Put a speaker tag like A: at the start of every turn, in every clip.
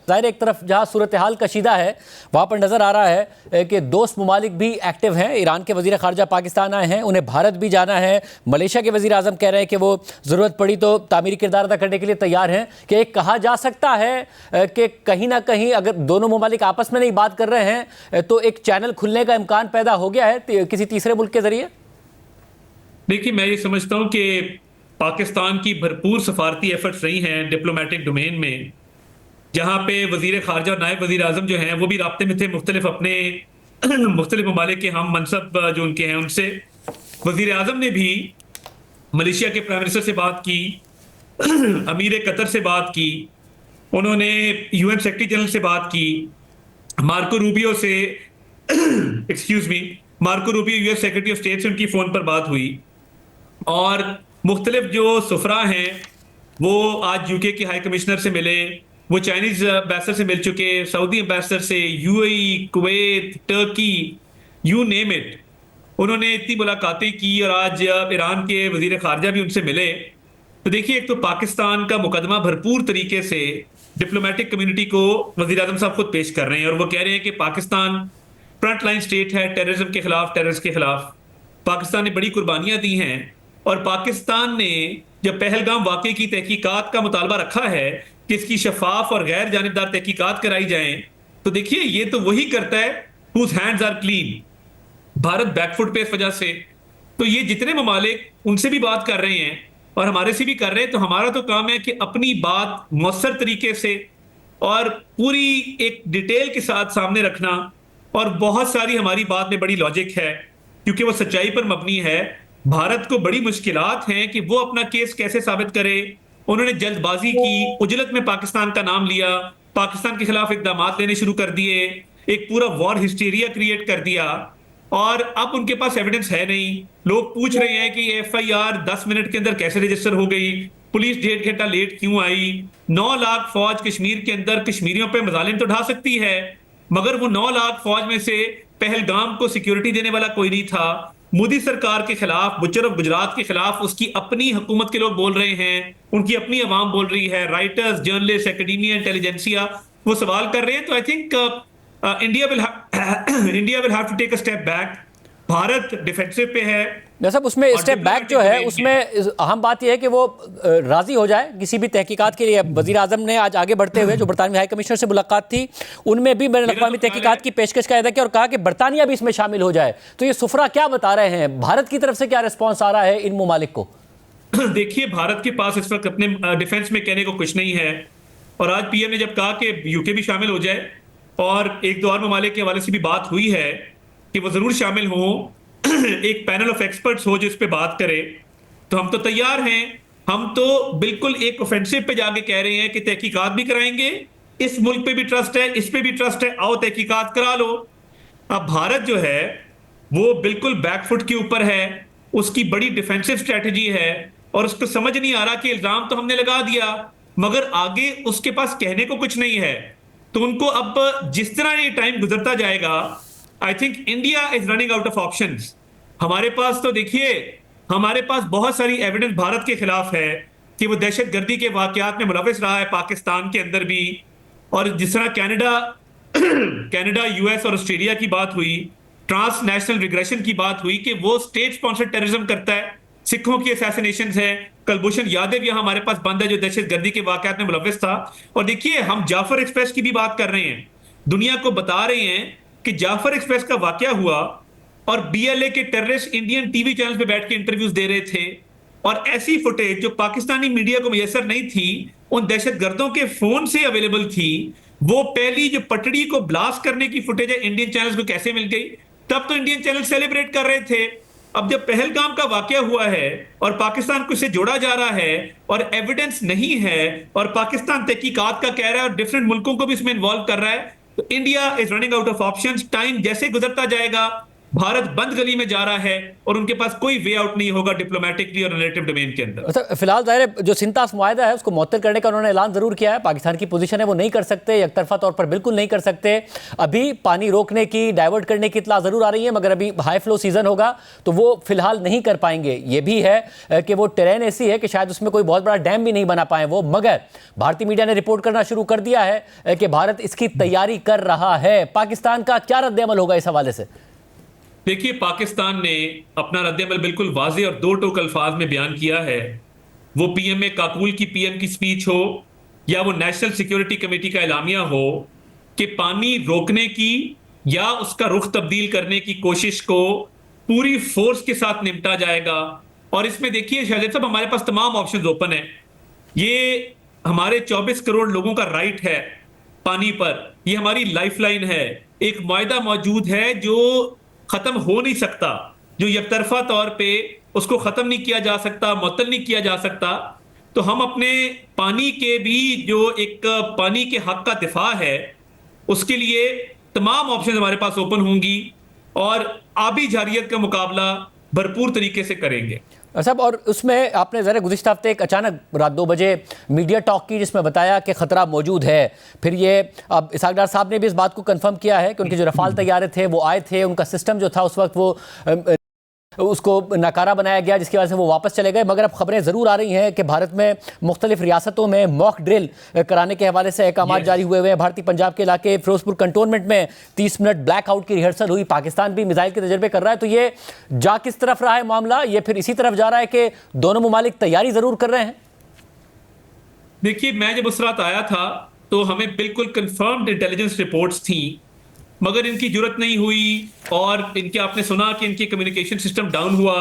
A: ज़ाहिर एक तरफ जहां सूरत हाल कशीदा है वहां पर नजर आ रहा है कि दोस्त ममालिक भी एक्टिव हैं। ईरान के वजीर खारजा पाकिस्तान आए हैं, उन्हें भारत भी जाना है। मलेशिया के वजीर आजम कह रहे हैं कि वो ज़रूरत पड़ी तो तामीरी किरदार अदा करने के लिए तैयार हैं। कि एक कहा जा सकता है कि कहीं ना कहीं अगर दोनों ममालिक आपस में नहीं बात कर रहे हैं तो एक चैनल खुलने का इम्कान पैदा हो गया है किसी तीसरे मुल्क के जरिए।
B: देखिए, मैं ये समझता हूं कि पाकिस्तान की भरपूर सफारती एफर्ट्स रही हैं डिप्लोमेटिक डोमेन में, जहां पे वजीर खारजा और नायब वजीर आजम जो हैं वो भी राब्ते में थे मुख्तलिफ अपने मुख्तलिफ ममालिक के हम मनसब जो उनके हैं उनसे। वजीर आजम ने भी मलेशिया के प्राइम मिनिस्टर से बात की, अमीर कतर से बात की, उन्होंने यूएन सेक्रेटरी जनरल से बात की, Marco Rubio say excuse me Marco Rubio US secretary of state से उनकी फोन पर बात हुई। और मुख्तलिफ जो सुफरा हैं वो आज यूके की हाई कमिश्नर से मिले, वो चाइनीज एम्बेसडर से मिल चुके, सऊदी एम्बेसडर से, UAE, Kuwait, Turkey, you name it, उन्होंने इतनी मुलाकातें की और आज ईरान के वजीर खारजा भी उनसे मिले। तो देखिए, एक तो पाकिस्तान का मुकदमा भरपूर तरीके से डिप्लोमेटिक कम्युनिटी को वजीर आजम साहब खुद पेश कर रहे हैं और वो कह रहे हैं कि पाकिस्तान फ्रंट लाइन स्टेट है टेररिज्म के खिलाफ, टेररिस्ट के खिलाफ। पाकिस्तान ने बड़ी कुर्बानियां दी हैं और पाकिस्तान ने जब पहलगाम वाकये की तहकीकात का मुतालबा रखा है कि इसकी शफाफ और गैर जानिबदार तहकीकात कराई जाएं, तो देखिए ये तो वही करता है whose hands are clean. Bharat backfoot पे इस वजह से। तो ये जितने ममालिक उनसे भी बात कर रहे हैं और हमारे से भी कर रहे हैं, तो हमारा तो काम है कि अपनी बात मौसर तरीके से और पूरी एक डिटेल के साथ सामने रखना। और बहुत सारी हमारी बात में बड़ी लॉजिक है क्योंकि वो सच्चाई पर मबनी है। भारत को बड़ी मुश्किलात हैं कि वो अपना केस कैसे साबित करे। उन्होंने जल्दबाजी की, उजलत में पाकिस्तान का नाम लिया, पाकिस्तान के खिलाफ इकदाम लेने शुरू कर दिए, एक पूरा वॉर हिस्टीरिया क्रिएट कर दिया और अब उनके पास एविडेंस है नहीं। लोग पूछ रहे हैं कि एफआईआर 10 मिनट के अंदर कैसे रजिस्टर हो गई, पुलिस 1.5 घंटा लेट क्यों आई। 9 लाख फौज कश्मीर के अंदर कश्मीरियों पे मजालिम तो ढा सकती है, मगर वो 9 लाख फौज में से पहलगाम को सिक्योरिटी देने वाला कोई नहीं था। मोदी सरकार के खिलाफ, बुच्चर ऑफ गुजरात के खिलाफ उसकी अपनी हुकूमत के लोग बोल रहे हैं, उनकी अपनी अवाम बोल रही है, राइटर्स, जर्नलिस्ट, एकेडमिया, इंटेलिजेंसिया वो सवाल कर रहे हैं। तो I think India will have to take a step back. Bharat defensive पे है।
A: साहब, उसमें स्टेप बैक जो है उसमें अहम बात यह है कि वो राजी हो जाए किसी भी तहकीकात के लिए। वजीर आजम ने आज आगे बढ़ते हुए जो बरतानवी हाई कमिश्नर से मुलाकात थी उनमें भी मैंने अक़वामी तहकीकात की पेशकश का किया और कहा कि बरतानिया भी इसमें शामिल हो जाए। तो ये सुफरा क्या बता रहे हैं, भारत की तरफ से क्या रिस्पॉन्स आ रहा है इन ममालिक को?
B: देखिए, भारत के पास इस वक्त अपने डिफेंस में कहने को कुछ नहीं है और आज पीएम ने जब कहा कि यूके भी शामिल हो जाए और एक दो और ममालिक के हवाले से भी बात हुई है कि वो जरूर शामिल हो, एक पैनल ऑफ एक्सपर्ट्स हो जो इस पे बात करे, तो हम तो तैयार हैं। हम तो बिल्कुल एक ऑफेंसिव पे जाके कह रहे हैं कि तहकीकात भी कराएंगे, इस मुल्क पे भी ट्रस्ट है, इस पे भी ट्रस्ट है, आओ तहकीकात करा लो। अब भारत जो है वो बिल्कुल बैकफुट के ऊपर है, उसकी बड़ी डिफेंसिव स्ट्रेटजी है और उसको समझ नहीं आ रहा कि इल्जाम तो हमने लगा दिया मगर आगे उसके पास कहने को कुछ नहीं है। तो उनको अब जिस तरह ये टाइम गुजरता जाएगा, आई think India is running out of options. हमारे पास तो देखिए, हमारे पास बहुत सारी एविडेंस भारत के खिलाफ है कि वो दहशतगर्दी के वाकयात में मुलविस रहा है पाकिस्तान के अंदर भी। और जिस तरह कनाडा यूएस और ऑस्ट्रेलिया की बात हुई, ट्रांस नेशनल रिग्रेशन की बात हुई कि वो स्टेट स्पॉन्सर्ड टेररिज्म करता है, सिखों की असैसिनेशन है। कुलभूषण यादव यहाँ हमारे पास बंद है जो दहशतगर्दी के वाकयात में मुलविस था। और देखिए, हम जाफर एक्सप्रेस की भी बात कर रहे हैं, दुनिया को बता रहे हैं कि जाफर एक्सप्रेस का वाकया हुआ और बीएलए के टेररिस्ट इंडियन टीवी चैनल पे बैठ के इंटरव्यूज दे रहे थे और ऐसी फुटेज जो पाकिस्तानी मीडिया को मुयसर नहीं थी, उन दहशतगर्दों के फोन से अवेलेबल थी। वो पहली जो पटड़ी को ब्लास्ट करने की फुटेज है इंडियन चैनल्स को कैसे मिल गई, तब तो इंडियन चैनल सेलिब्रेट कर रहे थे। अब जब पहलगाम का वाकया हुआ है और पाकिस्तान को इससे जोड़ा जा रहा है और एविडेंस नहीं है और पाकिस्तान तहकीकात का कह रहा है और डिफरेंट मुल्कों को भी इसमें इन्वॉल्व कर रहा है, तो India is running out of options. Time जैसे गुजरता जाएगा भारत बंद गली में जा रहा है और उनके पास कोई वे आउट नहीं होगा डिप्लोमेटिकली और नैरेटिव डोमेन के अंदर।
A: अच्छा, फिलहाल जाहिर है जो सिंतास मुआहदा है उसको मुअत्तल करने का उन्होंने ऐलान जरूर किया है। पाकिस्तान की पोजीशन है वो नहीं कर सकते, एकतरफा तौर पर बिल्कुल नहीं कर सकते। अभी पानी रोकने की, डाइवर्ट करने की इत्तला जरूर आ रही है, मगर अभी हाई फ्लो सीजन होगा तो वो फिलहाल नहीं कर पाएंगे। ये भी है कि वो टेरेन ऐसी है कि शायद उसमें कोई बहुत बड़ा डैम भी नहीं बना पाए वो। मगर भारतीय मीडिया ने रिपोर्ट करना शुरू कर दिया है कि भारत इसकी तैयारी कर रहा है। पाकिस्तान का क्या रद्द-ए-अमल होगा इस हवाले से?
B: देखिए, पाकिस्तान ने अपना रद्द-ए-अमल बिल्कुल वाज़े और दो टोक अल्फाज में बयान किया है। वो पीएमए काकूल की पीएम की स्पीच हो या वो नेशनल सिक्योरिटी कमेटी का एलामिया हो कि पानी रोकने की या उसका रुख तब्दील करने की कोशिश को पूरी फोर्स के साथ निपटा जाएगा। और इसमें देखिए शाहजेब साहब, हमारे पास तमाम ऑप्शंस ओपन है। ये हमारे 24 करोड़ लोगों का राइट है पानी पर, ये हमारी लाइफलाइन है। एक मुआहदा मौजूद है जो खत्म हो नहीं सकता, जो यकतरफा तौर पे उसको खत्म नहीं किया जा सकता, मुअत्तल नहीं किया जा सकता। तो हम अपने पानी के भी जो एक पानी के हक का दिफा है उसके लिए तमाम ऑप्शन हमारे पास ओपन होंगी और आबी जारियत का मुकाबला भरपूर तरीके से करेंगे।
A: साहब, और उसमें आपने ज़रा गुज़िश्ता हफ्ते एक अचानक रात 2 बजे मीडिया टॉक की जिसमें बताया कि ख़तरा मौजूद है। फिर ये अब इसहाक डार साहब ने भी इस बात को कंफर्म किया है कि उनके जो रफ़ाल तैयारे थे वो आए थे, उनका सिस्टम जो था उस वक्त वो उसको नाकारा बनाया गया, जिसकी वजह से वो वापस चले गए। मगर अब खबरें ज़रूर आ रही हैं कि भारत में मुख्तलिफ रियासतों में मॉक ड्रिल कराने के हवाले से अहकाम जारी हुए हुए हैं। भारतीय पंजाब के इलाके फिरोजपुर कंटोनमेंट में 30 मिनट ब्लैकआउट की रिहर्सल हुई। पाकिस्तान भी मिसाइल के तजर्बे कर रहा है। तो ये जा किस तरफ रहा है मामला? ये फिर इसी तरफ जा रहा है कि दोनों ममालिक तैयारी ज़रूर कर रहे हैं?
B: देखिए, मैं जब उस रात आया था तो हमें बिल्कुल कंफर्म्ड इंटेलिजेंस रिपोर्ट्स थी, मगर इनकी जरूरत नहीं हुई और इनके आपने सुना कि इनकी कम्युनिकेशन सिस्टम डाउन हुआ।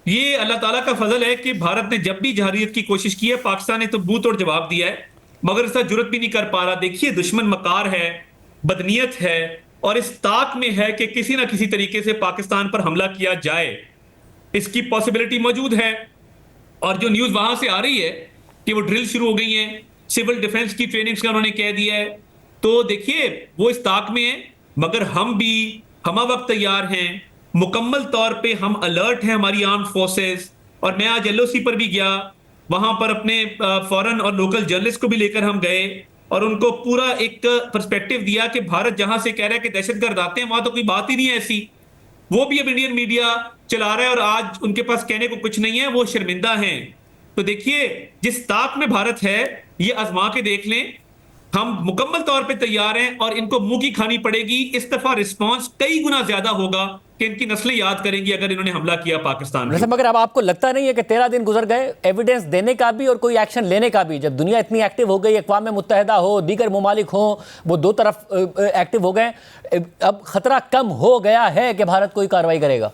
B: ये अल्लाह ताला का फजल है कि भारत ने जब भी जहारियत की कोशिश की है, पाकिस्तान ने तो मुंह तोड़ जवाब दिया है, मगर इसका जरूरत भी नहीं कर पा रहा। देखिए, दुश्मन मकार है, बदनीयत है और इस ताक में है कि किसी ना किसी तरीके से पाकिस्तान पर हमला किया जाए। इसकी पॉसिबिलिटी मौजूद है। और जो न्यूज वहां से आ रही है कि वो ड्रिल शुरू हो गई है, सिविल डिफेंस की ट्रेनिंग्स का उन्होंने कह दिया है, तो देखिए वो इस ताक में है। मगर हम भी हमा वक्त तैयार हैं, मुकम्मल तौर पे हम अलर्ट हैं, हमारी आर्म्ड फोर्सेस। और मैं आज एलओसी पर भी गया, वहां पर अपने फॉरेन और लोकल जर्नलिस्ट को भी लेकर हम गए और उनको पूरा एक पर्सपेक्टिव दिया कि भारत जहां से कह रहा है कि दहशतगर्द आते हैं, वहां तो कोई बात ही नहीं है ऐसी। वो भी अब इंडियन मीडिया चला रहा है और आज उनके पास कहने को कुछ नहीं है, वो शर्मिंदा हैं। तो देखिए, जिस ताक में भारत है ये आजमा के देख लें। हम मुकम्मल तौर पे तैयार हैं और इनको मुंह की खानी पड़ेगी। इस दफा रिस्पांस कई गुना ज्यादा होगा कि इनकी नस्लें याद करेंगी अगर इन्होंने हमला किया पाकिस्तान में।
A: मगर अब आपको लगता नहीं है कि 13 दिन गुजर गए एविडेंस देने का भी और कोई एक्शन लेने का भी? जब दुनिया इतनी एक्टिव हो गई, अक़वाम मुत्तहिदा हो, दीगर ममालिक हो, वो दो तरफ एक्टिव हो गए, अब खतरा कम हो गया है कि भारत कोई कार्रवाई करेगा?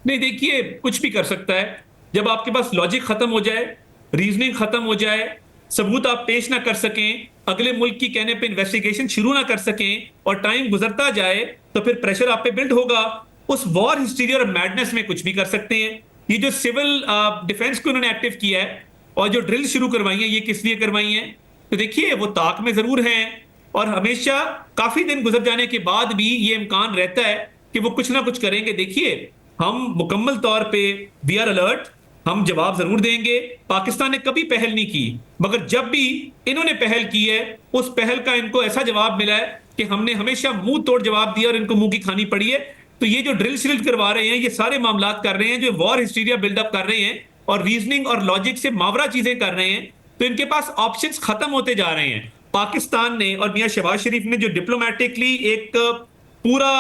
B: नहीं, देखिए, कुछ भी कर सकता है। जब आपके पास लॉजिक खत्म हो जाए, रीजनिंग खत्म हो जाए, सबूत आप पेश ना कर सकें, अगले मुल्क की कहने पे इन्वेस्टिगेशन शुरू ना कर सकें और टाइम गुजरता जाए, तो फिर प्रेशर आप पे बिल्ड होगा। उस वॉर हिस्टीरिया और मैडनेस में कुछ भी कर सकते हैं। ये जो सिविल डिफेंस को उन्होंने एक्टिव किया है और जो ड्रिल शुरू करवाई है, ये किस लिए करवाई है? तो देखिए, वो ताक में जरूर हैं और हमेशा काफी दिन गुजर जाने के बाद भी ये इम्कान रहता है कि वो कुछ ना कुछ करेंगे। देखिए, हम मुकम्मल तौर पे वी आर अलर्ट, हम जवाब जरूर देंगे। पाकिस्तान ने कभी पहल नहीं की, मगर जब भी इन्होंने पहल की है उस पहल का इनको ऐसा जवाब मिला है कि हमने हमेशा मुंह तोड़ जवाब दिया और इनको मुंह की खानी पड़ी है। तो ये जो ड्रिल श्रिल करवा रहे हैं, ये सारे मामलात कर रहे हैं, जो वॉर हिस्टीरिया बिल्डअप कर रहे हैं और रीजनिंग और लॉजिक से मावरा चीजें कर रहे हैं, तो इनके पास ऑप्शंस खत्म होते जा रहे हैं। पाकिस्तान ने और मियां शहबाज शरीफ ने जो डिप्लोमेटिकली एक पूरा,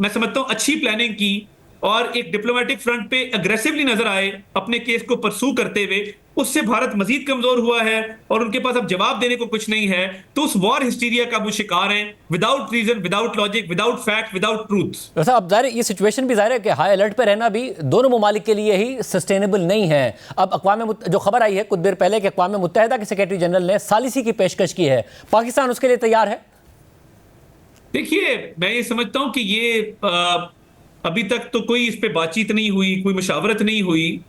B: मैं समझता हूं, अच्छी प्लानिंग की और एक डिप्लोमेटिक फ्रंट पे अग्रेसिवली नजर आए अपने केस को परसू करते हुए, उससे भारत मजीद कमजोर हुआ है और उनके पास अब जवाब देने को कुछ नहीं है। तो उस वॉर हिस्टीरिया का वो शिकार हैं, without reason, without logic, without fact, without truth.
A: अब जाहिर ये सिचुएशन भी जाहिर है कि हाई अलर्ट पे रहना भी दोनों ममालिक के लिए ही सस्टेनेबल नहीं है। अब जो खबर आई है कुछ देर पहले कि अक़वाम मुत्तहिदा के सेक्रेटरी जनरल ने सालिसी की पेशकश की है, पाकिस्तान उसके लिए तैयार है?
B: देखिए, मैं ये समझता हूं कि ये अभी तक तो कोई इस पे बातचीत नहीं हुई, कोई मुशावरत नहीं हुई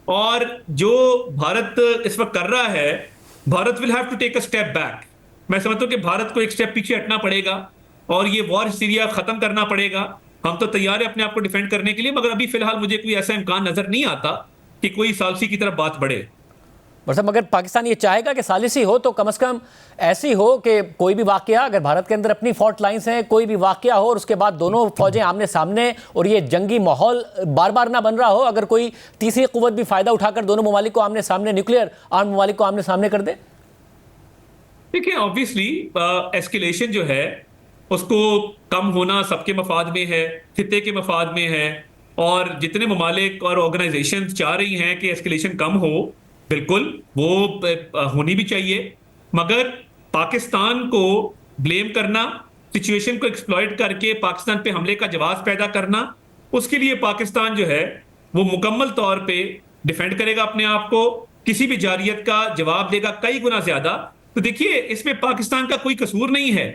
B: और जो भारत इस वक्त कर रहा है, Bharat will have to take a step back. मैं समझता हूं कि भारत को एक स्टेप पीछे हटना पड़ेगा और ये वॉर सीरिया खत्म करना पड़ेगा। हम तो तैयार है अपने आप को डिफेंड करने के लिए, मगर अभी फिलहाल मुझे कोई ऐसा इम्कान नजर नहीं आता कि कोई सालसी की तरफ बात बढ़े।
A: मतलब अगर पाकिस्तान ये चाहेगा कि सालिसी हो तो कम से कम ऐसी हो कि कोई भी वाकया, अगर भारत के अंदर अपनी फॉल्ट लाइंस हैं, कोई भी वाकया हो और उसके बाद दोनों फौजें आमने सामने और ये जंगी माहौल बार बार ना बन रहा हो, अगर कोई तीसरी कुव्वत भी फायदा उठाकर दोनों ममालिक को आमने सामने, न्यूक्लियर आर्म ममालिक को आमने सामने कर दे।
B: देखिए ऑब्वियसली एस्केलेशन जो है उसको कम होना सबके मफाद में है, खित्ते के मफाद में है, और जितने ममालिक और ऑर्गेनाइजेशन चाह रही हैं कि एस्केलेशन कम हो, बिल्कुल वो होनी भी चाहिए। मगर पाकिस्तान को ब्लेम करना, सिचुएशन को एक्सप्लॉइट करके पाकिस्तान पे हमले का जवाब पैदा करना, उसके लिए पाकिस्तान जो है वो मुकम्मल तौर पे डिफेंड करेगा अपने आप को, किसी भी जारियत का जवाब देगा कई गुना ज्यादा। तो देखिए इसमें पाकिस्तान का कोई कसूर नहीं है।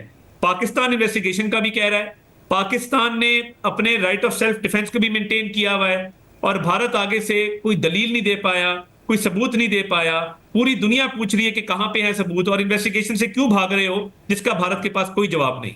B: पाकिस्तान इन्वेस्टिगेशन का भी कह रहा है, पाकिस्तान ने अपने राइट ऑफ सेल्फ डिफेंस को भी मेंटेन किया हुआ है, और भारत आगे से कोई दलील नहीं दे पाया, कोई सबूत नहीं दे पाया। पूरी दुनिया पूछ रही है कि कहां पे है सबूत, और इन्वेस्टिगेशन से क्यों भाग रहे हो, जिसका भारत के पास कोई जवाब नहीं।